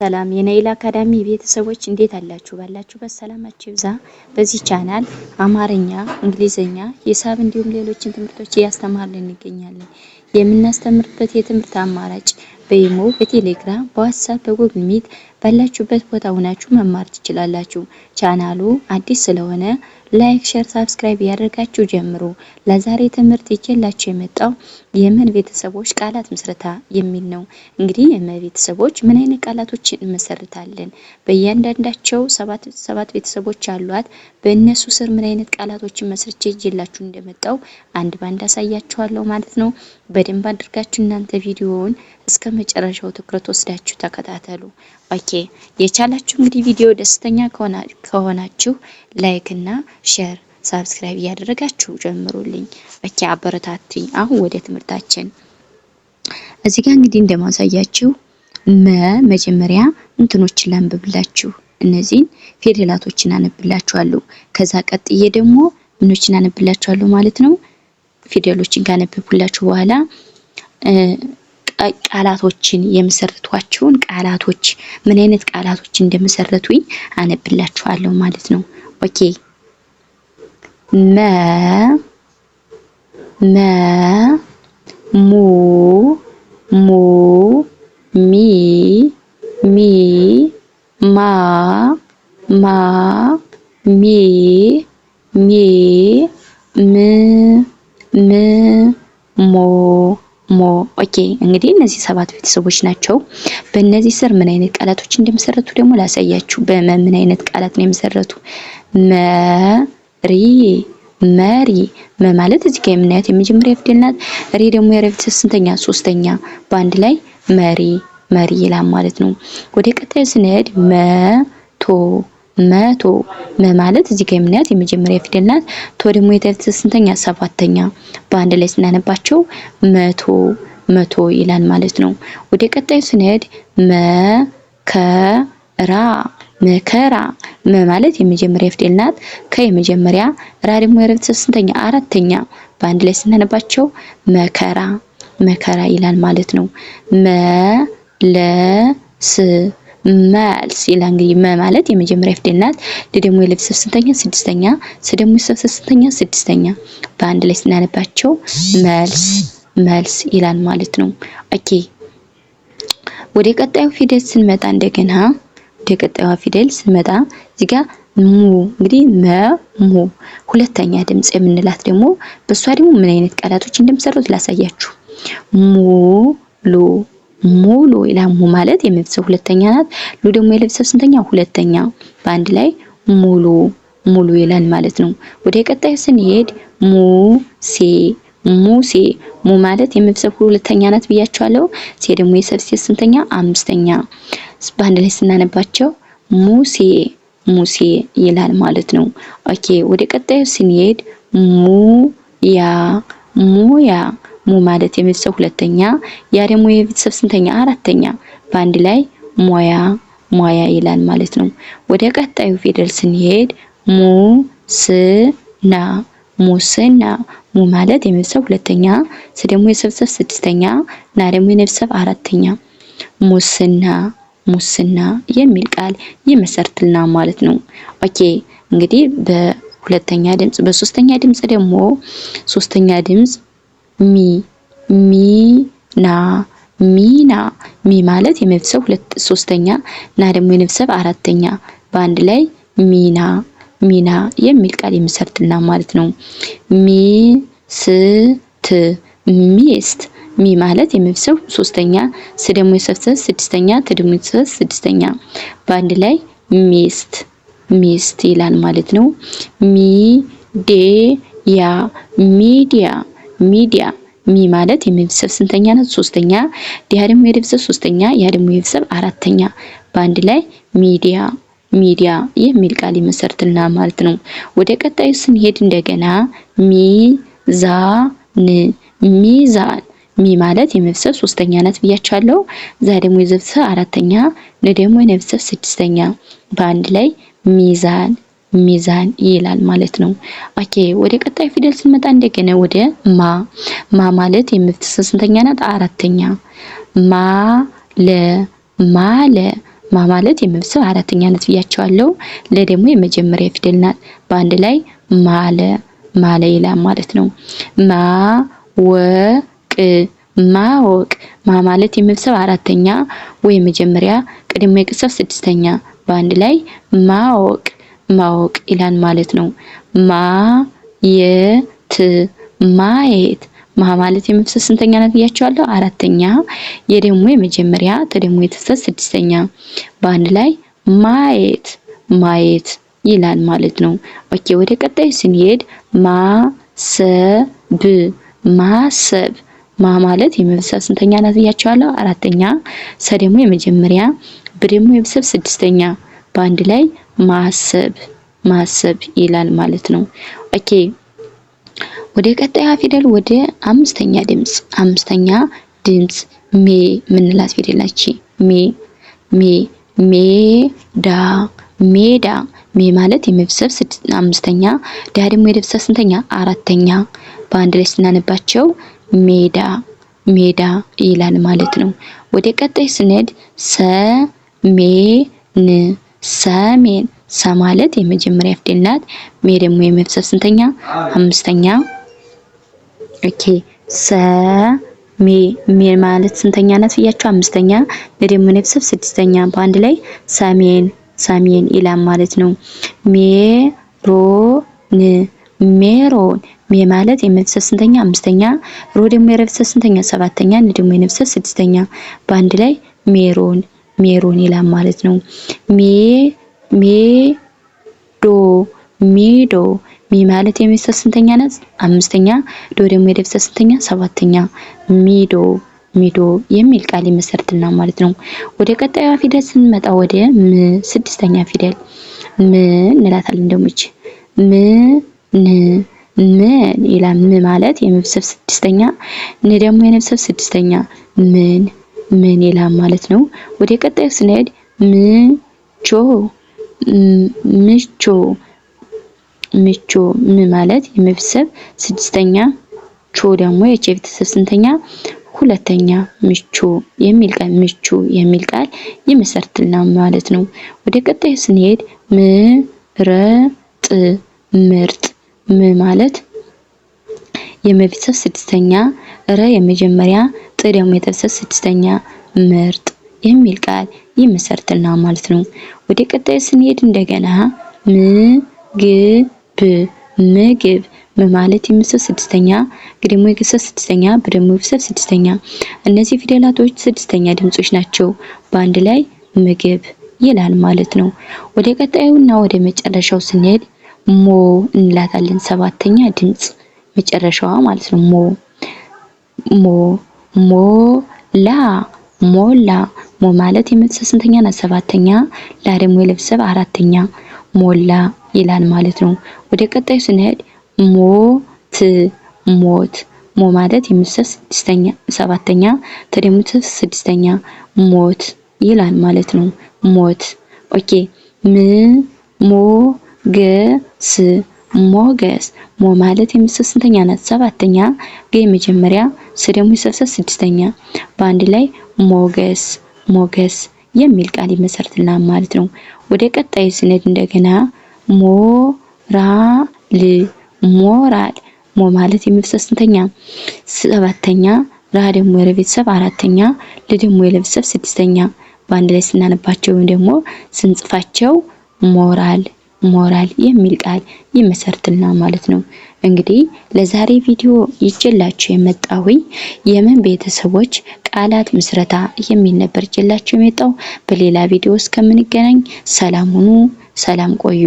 ሰላም የናይል አካዳሚ ቤተሰቦች እንዴት አላችሁ? ባላችሁበት ሰላማችሁ ይብዛ። በዚህ ቻናል አማርኛ፣ እንግሊዘኛ፣ ሂሳብ እንዲሁም ሌሎችን ትምህርቶች እያስተማርን እንገኛለን። የምናስተምርበት የትምህርት አማራጭ በኢሞ፣ በቴሌግራም፣ በዋትስአፕ፣ በጉግል ሚት ባላችሁበት ቦታ ሆናችሁ መማር ትችላላችሁ። ቻናሉ አዲስ ስለሆነ ላይክ፣ ሼር፣ ሳብስክራይብ ያደርጋችሁ ጀምሩ። ለዛሬ ትምህርት ይዤላችሁ የመጣው የመ ቤተሰቦች ቃላት ምስረታ የሚል ነው። እንግዲህ የመ ቤተሰቦች ምን አይነት ቃላቶችን እንመሰርታለን? በእያንዳንዳቸው ሰባት ቤተሰቦች አሏት። በእነሱ ስር ምን አይነት ቃላቶችን መስርቼ ይዤላችሁ እንደመጣው አንድ ባንድ አሳያችኋለሁ ማለት ነው። በደንብ አድርጋችሁ እናንተ ቪዲዮውን እስከ መጨረሻው ትኩረት ወስዳችሁ ተከታተሉ። ኦኬ የቻላችሁ እንግዲህ ቪዲዮ ደስተኛ ከሆናችሁ ላይክ እና ሼር ሳብስክራይብ እያደረጋችሁ ጀምሩልኝ። ኦኬ አበረታቱኝ። አሁን ወደ ትምህርታችን እዚህ ጋር እንግዲህ እንደማሳያችሁ መጀመሪያ እንትኖችን ላንብብላችሁ። እነዚህን ፊደላቶችን አነብላችኋለሁ። ከዛ ቀጥዬ ደግሞ ምኖችን አነብላችኋለሁ ማለት ነው። ፊደሎችን ካነበብኩላችሁ በኋላ ቃላቶችን የመሰረቷቸውን ቃላቶች ምን አይነት ቃላቶች እንደመሰረቱኝ አነብላችኋለሁ ማለት ነው። ኦኬ ሙ ሚ ማ ሜ ሞ ኦኬ እንግዲህ እነዚህ ሰባት ቤተሰቦች ናቸው። በእነዚህ ስር ምን አይነት ቃላቶች እንደመሰረቱ ደግሞ ላሳያችሁ። ምን አይነት ቃላት ነው የመሰረቱ? መሪ ማለት እዚህ ጋር የምናያት የመጀመሪያ ፊደል ናት። ሪ ደግሞ የረፍት ስንተኛ? ሶስተኛ። በአንድ ላይ መሪ ይላል ማለት ነው። ወደ ቀጣዩ ስንሄድ መቶ ማለት እዚህ ጋር የምናያት የመጀመሪያ ፊደል ናት። ቶ ደግሞ የረፍት ስንተኛ? ሰባተኛ። በአንድ ላይ ስናነባቸው መቶ ይላል ማለት ነው። ወደ ቀጣዩ ስንሄድ መከራ ማለት የመጀመሪያ ፊደል ናት። ከየመጀመሪያ ራ ደግሞ የረፍት ስንተኛ? አራተኛ። በአንድ ላይ ስናነባቸው መከራ ይላል ማለት ነው። መልስ ይላል። እንግዲህ ማለት የመጀመሪያ ፊደል ናት። ደግሞ የለብስ ስንተኛ? ስድስተኛ። ደግሞ የሰብስ ስንተኛ? ስድስተኛ። በአንድ ላይ ስናነባቸው መልስ ይላል ማለት ነው። ኦኬ ወደ ቀጣዩ ፊደል ስንመጣ እንደገና ወደ ቀጣዩ ፊደል ስንመጣ እዚህ ጋር እንግዲህ ሙ ሁለተኛ ድምጽ የምንላት ደግሞ በሷ ደግሞ ምን አይነት ቃላቶች እንደምሰሩት ላሳያችሁ። ሙሉ ይላል። ሙ ማለት የመብሰብ ሁለተኛ ናት። ሉ ደግሞ የለብሰብ ስንተኛ? ሁለተኛ። በአንድ ላይ ሙሉ ይላል ማለት ነው። ወደ ቀጣዩ ስንሄድ ሙሴ ማለት የመብሰብ ሁለተኛ ናት ብያችኋለሁ። ሴ ደግሞ የሰብስ ስንተኛ? አምስተኛ። በአንድ ላይ ስናነባቸው ሙሴ ይላል ማለት ነው። ኦኬ ወደ ቀጣዩ ስንሄድ ሙ ማለት የቤተሰብ ሁለተኛ፣ ያ ደግሞ የቤተሰብ ስንተኛ? አራተኛ። በአንድ ላይ ሞያ ይላል ማለት ነው። ወደ ቀጣዩ ፊደል ስንሄድ ሙስና ሙ ማለት የቤተሰብ ሁለተኛ፣ ስ ደግሞ የቤተሰብ ስድስተኛ፣ ና ደግሞ የቤተሰብ አራተኛ። ሙስና የሚል ቃል ይመሰርትልና ማለት ነው። ኦኬ እንግዲህ በሁለተኛ ድምጽ በሶስተኛ ድምጽ ደግሞ ሶስተኛ ድምጽ ሚና ማለት የመብሰብ ሶስተኛ ና ደግሞ የነብሰብ አራተኛ። በአንድ ላይ ሚና የሚል ቃል ይመሰርትና ማለት ነው። ሚስት ማለት የመብሰብ ሶስተኛ፣ ስ ደግሞ የሰብሰብ ስድስተኛ፣ ት ደግሞ የሰብሰብ ስድስተኛ። በአንድ ላይ ሚስት ይላል ማለት ነው። ሚዲያ ማለት የመብሰብ ስንተኛ ናት? ሶስተኛ። ዲያ ደግሞ የደብሰብ ሶስተኛ፣ ያ ደግሞ የቤተሰብ አራተኛ። በአንድ ላይ ሚዲያ የሚል ቃል ይመሰርትና ማለት ነው። ወደ ቀጣዩ ስንሄድ እንደገና ሚዛን ማለት የመብሰብ ሶስተኛ ናት ብያቻለሁ። ዛ ደግሞ የዘብሰብ አራተኛ፣ ነ ደግሞ የነብሰብ ስድስተኛ። በአንድ ላይ ሚዛን ይላል ማለት ነው። ኦኬ ወደ ቀጣይ ፊደል ስንመጣ እንደገና ወደ ማ ማለት የምትሰ ስንተኛ ናት? አራተኛ። ማ ማለት የመቤተሰብ አራተኛ ናት ብያቸዋለሁ። ለ ደግሞ የመጀመሪያ ፊደል ናት። በአንድ ላይ ማለ ማለ ይላል ማለት ነው። ማወቅ ማወቅ ማ ማለት የመቤተሰብ አራተኛ ወይ የመጀመሪያ ቅድመ ቅጽል ስድስተኛ በአንድ ላይ ማወቅ ማወቅ ይላል ማለት ነው። ማየት ማየት ማ ማለት የመቤተሰብ ስንተኛ ናት ብያቸዋለሁ? አራተኛ። የደግሞ የመጀመሪያ ተደግሞ የተሰጥ ስድስተኛ በአንድ ላይ ማየት ማየት ይላል ማለት ነው። ኦኬ ወደ ቀጣይ ስንሄድ ማሰብ ማሰብ ማ ማለት የመቤተሰብ ስንተኛ ናት ብያቸዋለሁ? አራተኛ። ሰ ደግሞ የመጀመሪያ ብ ደግሞ የመቤተሰብ ስድስተኛ በአንድ ላይ ማሰብ ማሰብ ይላል ማለት ነው። ኦኬ ወደ ቀጣዩ ፊደል ወደ አምስተኛ ድምጽ ሜ ምንላት ፊደል ናች። ሜዳ ሜዳ ሜ ማለት የመቤተሰብ አምስተኛ ዳ ደግሞ የመቤተሰብ ስንተኛ? አራተኛ በአንድ ላይ ስናነባቸው ሜዳ ሜዳ ይላል ማለት ነው። ወደ ቀጣይ ስንሄድ ሰሜን ሰሜን ሰ ማለት የመጀመሪያ ፊደል ናት። ሜ ደግሞ የመቤተሰብ ስንተኛ? አምስተኛ። ኦኬ ሜ ማለት ስንተኛ ናት ብያቸው? አምስተኛ። ለ ደግሞ የመቤተሰብ ስድስተኛ በአንድ ላይ ሰሜን ሰሜን ይላል ማለት ነው። ሜሮን ሜ ማለት የመቤተሰብ ስንተኛ? አምስተኛ። ሮ ደግሞ የመቤተሰብ ስንተኛ? ሰባተኛ። ን ደግሞ የመቤተሰብ ስድስተኛ በአንድ ላይ ሜሮን ሜሮን ይላል ማለት ነው። ሜዶ ሚ ማለት የመቤተሰብ ስንተኛ ናት? አምስተኛ። ዶ ደግሞ የመቤተሰብ ስንተኛ? ሰባተኛ ሚዶ የሚል ቃል ይመሰርትልናል ማለት ነው። ወደ ቀጣዩ ፊደል ስንመጣ ወደ ስድስተኛ ፊደል ምን እንላታለን? ደግሞ እቺ ምን ይላል። ም ማለት የመቤተሰብ ስድስተኛ፣ ን ደግሞ የመቤተሰብ ስድስተኛ ምን ይላል ማለት ነው። ወደ ቀጣዩ ስንሄድ ምቾ ም ማለት የመቤተሰብ ስድስተኛ፣ ቾ ደግሞ የቤተሰብ ስንተኛ? ሁለተኛ ምቹ የሚል ቃል ይመሰርትልናል ማለት ነው። ወደ ቀጣዩ ስንሄድ ምርጥ ም ማለት የመቤተሰብ ስድስተኛ፣ ረ የመጀመሪያ፣ ጥ ደግሞ የቤተሰብ ስድስተኛ ምርጥ የሚል ቃል ይመሰርትልናል ማለት ነው። ወደ ቀጣዩ ስንሄድ እንደገና ምግብ ም ማለት የመቤተሰብ ስድስተኛ፣ ግ ደግሞ የቤተሰብ ስድስተኛ፣ ብ ደግሞ የቤተሰብ ስድስተኛ እነዚህ ፊደላቶች ስድስተኛ ድምጾች ናቸው። በአንድ ላይ ምግብ ይላል ማለት ነው። ወደ ቀጣዩና ወደ መጨረሻው ስንሄድ ሞ እንላታለን። ሰባተኛ ድምጽ መጨረሻዋ ማለት ነው። ሞላ ሞ ማለት የመቤተሰብ ስንተኛ ናት? ሰባተኛ። ላ ደግሞ የቤተሰብ አራተኛ ሞላ ይላል ማለት ነው። ወደ ቀጣዩ ስንሄድ ሞት ሞ ማለት የመቤተሰብ ሰባተኛ፣ ተ ደግሞ ስድስተኛ ሞት ይላል ማለት ነው። ሞት ኦኬ ሞገስ ሞ ማለት የመቤተሰብ ስንተኛ ናት? ሰባተኛ። ገ የመጀመሪያ፣ ስ ደግሞ የቤተሰብ ስድስተኛ በአንድ ላይ ሞገስ የሚል ቃል ይመሰርትልናል ማለት ነው። ወደ ቀጣይ ስንሄድ እንደገና ሞራል ሞ ማለት የመቤተሰብ ስንተኛ? ሰባተኛ። ራ ደግሞ የቤተሰብ አራተኛ፣ ል ደግሞ የቤተሰብ ስድስተኛ በአንድ ላይ ስናነባቸው ወይም ደግሞ ስንጽፋቸው ሞራል የሚል ቃል ይመሰርትልናል ማለት ነው። እንግዲህ ለዛሬ ቪዲዮ ይዤላችሁ የመጣሁኝ የምን ቤተሰቦች ቃላት ምስረታ የሚል ነበር ይዤላችሁ የመጣው። በሌላ ቪዲዮ እስከምንገናኝ ሰላም ሁኑ፣ ሰላም ቆዩ።